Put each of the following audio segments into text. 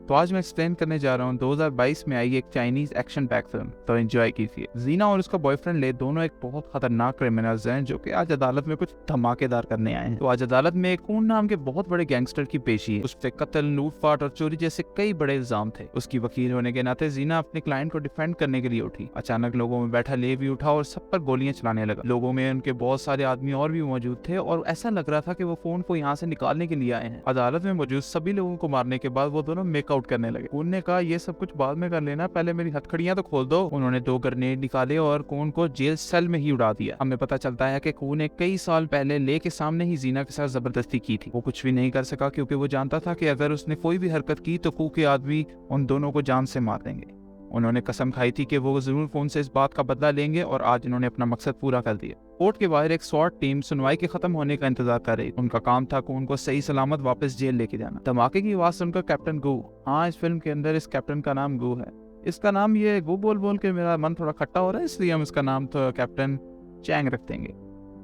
तो आज मैं एक्सप्लेन करने जा रहा हूँ 2022 में आई एक चाइनीज एक्शन पैक फिल्म तो एंजॉय कीजिए। जीना और उसका बॉयफ्रेंड ले दोनों एक बहुत खतरनाक क्रिमिनल्स हैं जो कि आज अदालत में कुछ धमाकेदार करने आए हैं। तो आज अदालत में एक खून नाम के बहुत बड़े गैंगस्टर की पेशी है। उस पे कत्ल, लूटपाट और चोरी जैसे कई बड़े इल्जाम थे। उसकी वकील होने के नाते जीना अपने क्लाइंट को डिफेंड करने के लिए उठी। अचानक लोगों में बैठा ले भी उठा और सब पर गोलियां चलाने लगा। लोगों में उनके बहुत सारे आदमी और भी मौजूद थे और ऐसा लग रहा था कि वो फोन को यहाँ से निकालने के लिए आए हैं। अदालत में मौजूद सभी लोगों को मारने के बाद वो दोनों मेकआउट करने लगे। खून ने कहा ये सब कुछ बाद में कर लेना, पहले मेरी हथकड़ियां तो खोल दो। उन्होंने 2 ग्रेनेड निकाले और खून को जेल सेल में ही उड़ा दिया। हमें पता चलता है कि खून ने कई साल पहले ले के सामने ही जीना के साथ जबरदस्ती की थी। वो कुछ भी नहीं कर सका क्योंकि वो जानता था कि अगर उसने कोई भी हरकत की तो कू के आदमी उन दोनों को जान से मार देंगे। उन्होंने कसम खाई थी कि वो जरूर फोन से इस बात का बदला लेंगे और आज इन्होंने अपना मकसद पूरा कर दिया। कोर्ट के बाहर एक स्वाट टीम सुनवाई के खत्म होने का इंतजार कर रही। उनका काम था खून को सही सलामत वापस जेल लेके जाना। धमाके की आवाज सुनकर कैप्टन गू, हाँ इस फिल्म के अंदर इस कैप्टन का नाम गू है। इसका नाम ये गू बोल बोल के मेरा मन थोड़ा खट्टा हो रहा है, इसलिए हम इसका नाम तो कैप्टन चैंग रख देंगे।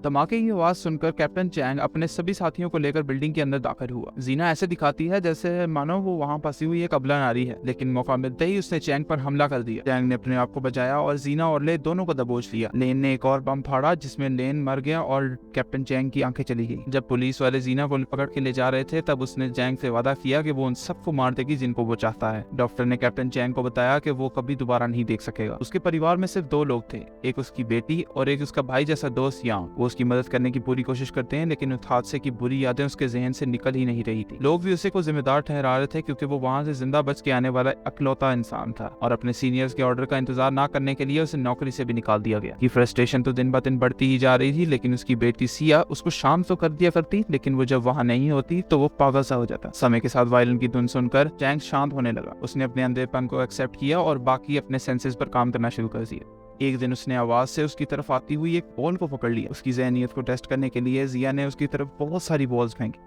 धमाके की आवाज सुनकर कैप्टन चैंग अपने सभी साथियों को लेकर बिल्डिंग के अंदर दाखिल हुआ। जीना ऐसे दिखाती है जैसे मानो वो वहां फंसी हुई एक अबला नारी है, लेकिन मौका मिलते ही उसने चैंग पर हमला कर दिया। चैंग ने अपने आप को बचाया और जीना और ले दोनों को दबोच लिया। लेन ने एक और बम फाड़ा जिसमें लेन मर गया और कैप्टन चैंग की आंखें चली गई। जब पुलिस वाले जीना को पकड़ के ले जा रहे थे तब उसने चैंग से वादा किया कि वो उन सबको मार देगी जिनको वो चाहता है। डॉक्टर ने कैप्टन चैंग को बताया कि वो कभी दोबारा नहीं देख सकेगा। उसके परिवार में सिर्फ 2 लोग थे, एक उसकी बेटी और एक उसका भाई जैसा दोस्त यांग। वो उसकी मदद करने की पूरी कोशिश करते हैं लेकिन उस हादसे की बुरी यादें उसके जहन से निकल ही नहीं रही थी। लोग भी उसे को जिम्मेदार ठहरा रहे थे क्योंकि वो वहां से जिंदा बच के आने वाला अकलौता इंसान था और अपने सीनियर्स के ऑर्डर का इंतजार ना करने के लिए उसे नौकरी से भी निकाल दिया गया। ये फ्रस्ट्रेशन तो दिन ब दिन बढ़ती ही जा रही थी, लेकिन उसकी बेटी सिया उसको शांत तो कर दिया करती, लेकिन वो जब वहां नहीं होती तो वो पागल सा हो जाता। समय के साथ वायलिन की धुन सुनकर चैंग शांत होने लगा। उसने अपने अंधेरपन को एक्सेप्ट किया और बाकी अपने सेंसेस पर काम करना शुरू कर दिया। एक दिन उसने आवाज से उसकी तरफ आती हुई एक बॉल को पकड़ लिया। उसकी ज़हनियत को टेस्ट करने के लिए जिया ने उसकी तरफ बहुत सारी बॉल्स फेंकी।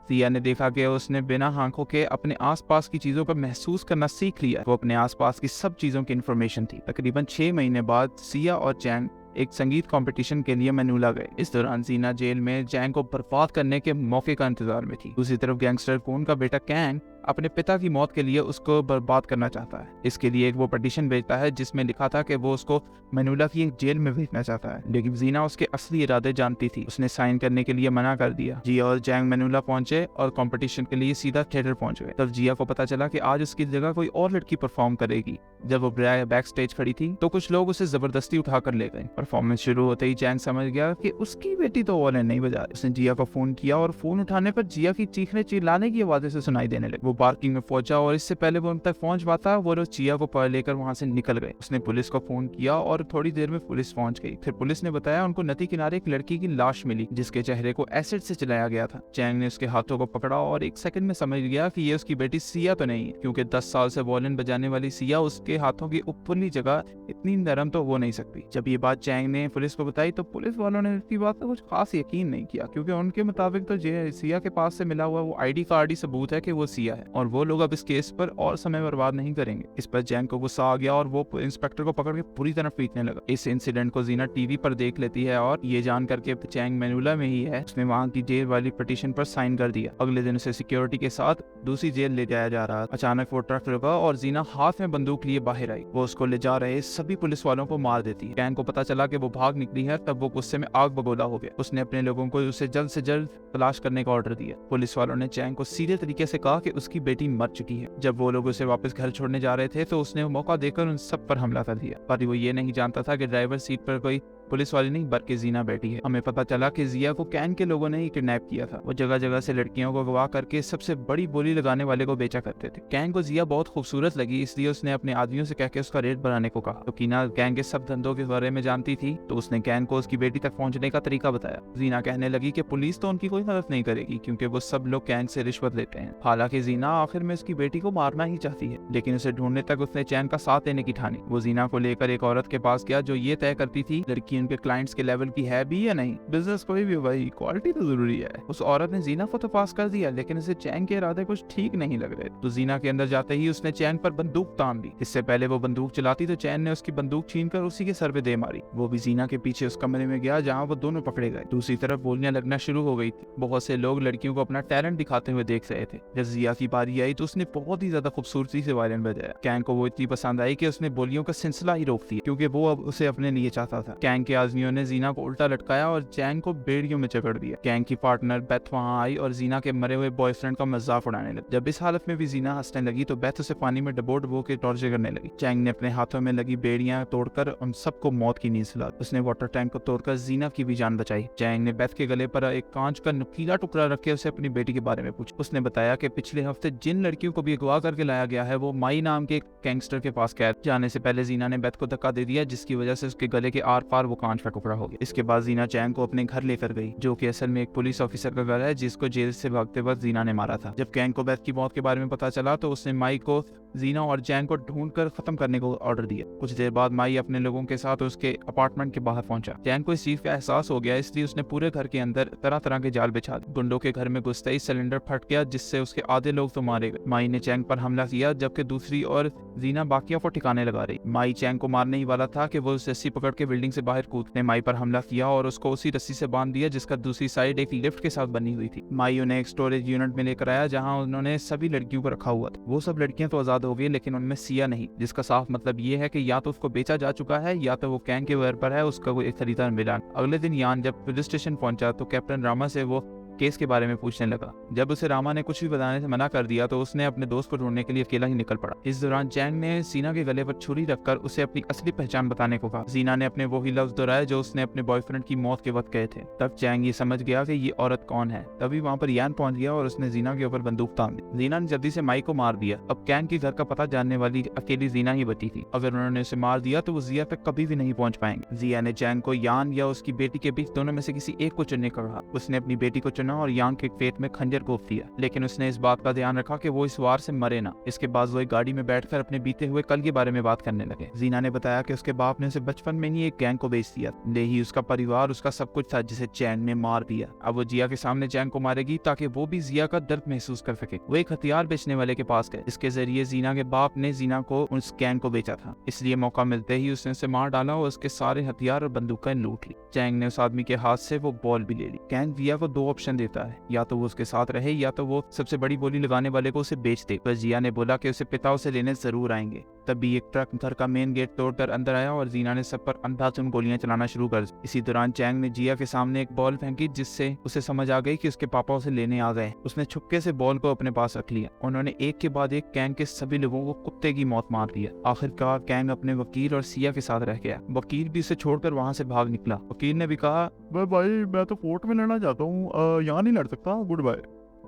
जिया ने देखा कि उसने बिना आंखों के अपने आसपास की चीजों पर महसूस करना सीख लिया। वो अपने आसपास की सब चीजों की इंफॉर्मेशन थी। तकरीबन 6 महीने बाद सिया और चैंग एक संगीत कंपटीशन के लिए मैनूला गए। इस दौरान जीना जेल में चैंग को बर्बाद करने के मौके का इंतजार में थी। दूसरी तरफ गैंगस्टर खून का बेटा कैंग अपने पिता की मौत के लिए उसको बर्बाद करना चाहता है। इसके लिए एक वो पटिशन भेजता है जिसमें लिखा था कि वो उसको मैनूला की एक जेल में भेजना चाहता है, लेकिन जीना उसके असली इरादे जानती थी। उसने साइन करने के लिए मना कर दिया। जिया और चैंग मैनूला पहुंचे और कंपटीशन के लिए सीधा थिएटर पहुंच गए। तब जिया को पता चला कि आज उसकी जगह कोई और लड़की परफॉर्म करेगी। जब वो बैक स्टेज खड़ी थी तो कुछ लोग उसे जबरदस्ती उठा कर ले गए। परफॉर्मेंस शुरू होते ही चैंग समझ गया कि उसकी बेटी तो वायलिन नहीं बजा रही। उसने जिया को फोन किया और फोन उठाने पर जिया की चीखने चिल्लाने की आवाजें से सुनाई देने लगी। वो पार्किंग में पहुंचा और इससे पहले वो उन तक पहुंच पाता वो लोग जिया को लेकर वहां से निकल गए। उसने पुलिस को फोन किया और थोड़ी देर में पुलिस पहुंच गई। फिर पुलिस ने बताया उनको नदी किनारे एक लड़की की लाश मिली जिसके चेहरे को एसिड से जलाया गया था। चैंग ने उसके हाथों को पकड़ा और 1 सेकंड में समझ गया कि ये उसकी बेटी सिया तो नहीं है, क्योंकि 10 साल से वायलिन बजाने वाली सिया उसके हाथों की ऊपरली जगह इतनी नरम तो हो नहीं सकती। जब ये बात चैंग ने पुलिस को बताई तो पुलिस वालों ने इसकी बात पर कुछ खास यकीन नहीं किया, क्योंकि उनके मुताबिक तो सिया के पास से मिला हुआ वो आईडी कार्ड ही सबूत है कि वो सिया है और वो लोग अब इस केस पर और समय बर्बाद नहीं करेंगे। इस पर चैंग को गुस्सा आ गया और वो इंस्पेक्टर को पकड़ के पूरी तरह पीटने लगा। इस इंसिडेंट को जीना टीवी पर देख लेती है और ये जान करके चैंग मैनूला में ही है, उसने वहां की जेल वाली पिटीशन पर साइन कर दिया। अगले दिन उसे सिक्योरिटी के साथ दूसरी जेल ले जाया जा रहा। अचानक वो ट्रक रुका और जीना हाथ में बंदूक लिए बाहर आई। वो उसको ले जा रहे सभी पुलिस वालों को मार देती है। चैंग को पता चला कि वो भाग निकली है, तब वो गुस्से में आग बगोला हो गया। उसने अपने लोगों को उसे जल्द से जल्द तलाश करने का ऑर्डर दिया। पुलिस वालों ने चैंग को सीधे तरीके से कहा कि उसकी बेटी मर चुकी है। जब वो लोग उसे वापस घर छोड़ने जा रहे थे तो उसने मौका देकर उन सब पर हमला कर दिया, पर वो ये नहीं जानता था कि ड्राइवर सीट पर कोई पुलिस वाली नहीं बल्कि जीना बैठी है। हमें पता चला कि जिया को कैंग के लोगों ने ही किडनैप किया था। वो जगह जगह से लड़कियों को गवा करके सबसे बड़ी बोली लगाने वाले को बेचा करते थे। कैंग को जिया बहुत खूबसूरत लगी, इसलिए उसने अपने आदमियों से कहकर उसका रेट बढ़ाने को कहा। तो कीना कैंग के सब धंधों के बारे में जानती थी, तो उसने कैंग को उसकी बेटी तक पहुंचने का तरीका बताया। जीना कहने लगी कि पुलिस तो उनकी कोई मदद नहीं करेगी क्योंकि वो सब लोग कैंग से रिश्वत लेते हैं। हालांकि जीना आखिर में उसकी बेटी को मारना ही चाहती है, लेकिन उसे ढूंढने तक उसने चैन का साथ देने की ठानी। वो जीना को लेकर एक औरत के पास गया जो ये तय करती थी लड़की उनके क्लाइंट्स के लेवल की है भी या नहीं। बिजनेस कोई भी हो भाई, क्वालिटी तो जरूरी है। उस औरत ने जीना को तो पास कर दिया, लेकिन उसे चैन के इरादे कुछ ठीक नहीं लग रहे। तो जीना के अंदर जाते ही उसने चैन पर बंदूक तान दी। इससे पहले वो बंदूक चलाती तो चैन ने उसकी बंदूक छीनकर उसी के सर पे दे मारी। वो भी जीना के पीछे उस कमरे में गया जहाँ वो दोनों पकड़े गए। दूसरी तरफ गोलियां लगना शुरू हो गई थी। बहुत से लोग लड़कियों को अपना टैलेंट दिखाते हुए देख रहे थे। जब जिया की बारी आई तो उसने बहुत ही ज्यादा खूबसूरती से वायलिन बजाया। कैंग को वो इतनी पसंद आई कि उसने बोलियों का सिलसिला ही रोक दिया, क्योंकि वो अब उसे अपने लिए चाहता था। कैंग के आदमियों ने जीना को उल्टा लटकाया और चैंग को बेड़ियों में जकड़ दिया। कैंग की पार्टनर बेथ वहां आई और जीना के मरे हुए बॉयफ्रेंड का मजाक उड़ाने लगी। जब इस हालत में भी जीना हंसने लगी तो बेथ उसे पानी में डबो के टॉर्चर करने लगी। चैंग ने अपने हाथों में लगी बेड़ियां तोड़कर उन सबको मौत की नींद सुला दी। उसने वाटर टैंक को तोड़कर जीना की भी जान बचाई। चैंग ने बेथ के गले पर एक कांच का नुकीला टुकड़ा रख के उसे अपनी बेटी के बारे में पूछा। उसने बताया कि पिछले हफ्ते जिन लड़कियों को भी अगवा करके लाया गया है वो माई नाम के गैंगस्टर के पास कैद। जाने से पहले जीना ने बेथ को धक्का दे दिया, जिसकी वजह से उसके गले के आर पार वो कांच का टुकड़ा हो गया। इसके बाद जीना चैंग को अपने घर लेकर गई, जो कि असल में एक पुलिस ऑफिसर का घर है जिसको जेल से भागते वक्त जीना ने मारा था। जब कैंग को बेथ की मौत के बारे में पता चला तो उसने माई को जीना और चैंग को ढूंढकर खत्म करने को ऑर्डर दिया। कुछ देर बाद माई अपने लोगों के साथ उसके अपार्टमेंट के बाहर पहुंचा। चैंग को इस चीज का एहसास हो गया, इसलिए उसने पूरे घर के अंदर तरह तरह के जाल बिछा दिए। गुंडों के घर में घुसते ही सिलेंडर फट गया, जिससे उसके आधे लोग तो मारे गए। माई ने चैंग पर हमला किया, जबकि दूसरी ओर जीना बाकियों को ठिकाने लगा रही। माई चैंग को मारने ही वाला था कि वो उस रस्सी पकड़ के बिल्डिंग से बाहर कूदने माई पर हमला किया और उसको उसी रस्सी से बांध दिया जिसका दूसरी साइड एक लिफ्ट के साथ बनी हुई थी। माई उन्हें एक स्टोरेज यूनिट में लेकर आया जहाँ उन्होंने सभी लड़कियों को रखा हुआ था। वो सब लड़कियां तो आजाद हो गई, लेकिन उनमें सिया नहीं, जिसका साफ मतलब ये है कि या तो उसको बेचा जा चुका है या तो वो कैंग के घर पर है, उसका कोई खरीदार मिला। अगले दिन यान जब पुलिस स्टेशन पहुंचा तो कैप्टन रामा से वो केस के बारे में पूछने लगा। जब उसे रामा ने कुछ भी बताने से मना कर दिया तो उसने अपने दोस्त को ढूंढने के लिए अकेला ही निकल पड़ा। इस दौरान चैंग ने जीना के गले पर छुरी रखकर उसे अपनी असली पहचान बताने को कहा। जीना ने अपने वही लफ्ज दोहराए जो उसने अपने बॉयफ्रेंड की मौत के वक्त कहे थे। तब चैंग ये समझ गया कि ये औरत कौन है। तभी वहाँ पर यान पहुंच गया और उसने जीना के ऊपर बंदूक तान दी। जीना ने जल्दी से माई को मार दिया। अब कैंग के घर का पता जानने वाली अकेली जीना ही बची थी। अगर उन्होंने उसे मार दिया तो वो जिया तक कभी भी नहीं पहुंच पाएंगे। जिया ने चैंग को यान या उसकी बेटी के बीच दोनों में से किसी एक को चुनने को कहा। उसने अपनी बेटी को चुना और यान के पेट में खंजर गोप दिया, लेकिन उसने इस बात का ध्यान रखा कि वो इस वार से मरे ना। इसके बाद वो एक गाड़ी में बैठकर अपने बीते हुए कल के बारे में बात करने लगे। जीना ने बताया कि उसके बाप ने उसे बचपन में ही एक गैंग को बेच दिया, ले ही उसका परिवार उसका सब कुछ था जिसे चैंग ने मार दिया। अब वो जिया के सामने चैंग को मारेगी ताकि वो भी जिया का दर्द महसूस कर सके। वो एक हथियार बेचने वाले के पास गए, इसके जरिए जीना के बाप ने जीना को उस गैंग को बेचा था, इसलिए मौका मिलते ही उसने उसे मार डाला और उसके सारे हथियार और बंदूकें लूट ली। चैंग ने उस आदमी के हाथ से वो बॉल भी ले ली। गैंग जिया को दो ऑप्शन देता है, या तो वो उसके साथ रहे या तो वो सबसे बड़ी बोली लगाने वाले को उसे बेच दे। पर जिया ने बोला कि उसे पिता उसे लेने जरूर आएंगे। तभी एक ट्रक घर का मेन गेट तोड़कर अंदर आया और जीना ने सब पर अंधाधुंध गोलियां चलाना शुरू कर दी। इसी दौरान चैंग ने जिया के सामने एक बॉल फेंकी, जिससे उसे समझ आ गई कि उसके पापा उसे लेने आ गए। उसने छुपके से बॉल को अपने पास रख लिया। उन्होंने एक के बाद एक कैंग के सभी लोगों को कुत्ते की मौत मार दिया। आखिरकार कैंग अपने वकील और सिया के साथ रह गया। वकील भी उसे छोड़कर वहाँ से भाग निकला। वकील ने भी कहा, भाई मैं तो कोर्ट में लड़ना चाहता हूँ, यहाँ नहीं लड़ सकता, गुड बाय।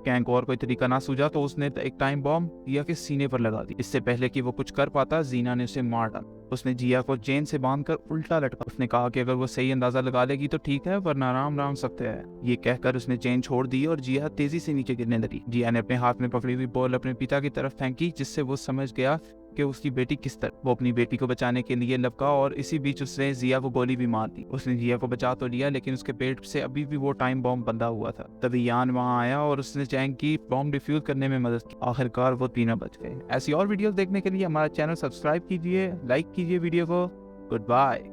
कैंग को और कोई तरीका ना सूझा तो उसने एक टाइम बॉम्ब जिया के सीने पर लगा दी। इससे पहले कि वो कुछ कर पाता जीना ने उसे मार डाला। उसने जिया को चेन से बांधकर उल्टा लटका। उसने कहा कि अगर वो सही अंदाजा लगा लेगी तो ठीक है, वरना आराम आराम सकते हैं। ये कहकर उसने चेन छोड़ दी और जिया तेजी से नीचे गिरने लगी। जिया ने अपने हाथ में पकड़ी हुई बॉल अपने पिता की तरफ फेंकी, जिससे वो समझ गया कि उसकी बेटी किस तरह। वो अपनी बेटी को बचाने के लिए लपका और इसी बीच उसने जिया को गोली भी मार दी। उसने जिया को बचा तो लिया, लेकिन उसके पेट से अभी भी वो टाइम बॉम्ब बंधा हुआ था। तभी यान वहां आया और उसने चैंग की बॉम्ब डिफ्यूज करने में मदद की। आखिरकार वो तीनों बच गए। ऐसी और वीडियोस देखने के लिए हमारा चैनल सब्सक्राइब कीजिए, लाइक कीजिए वीडियो को। Good bye.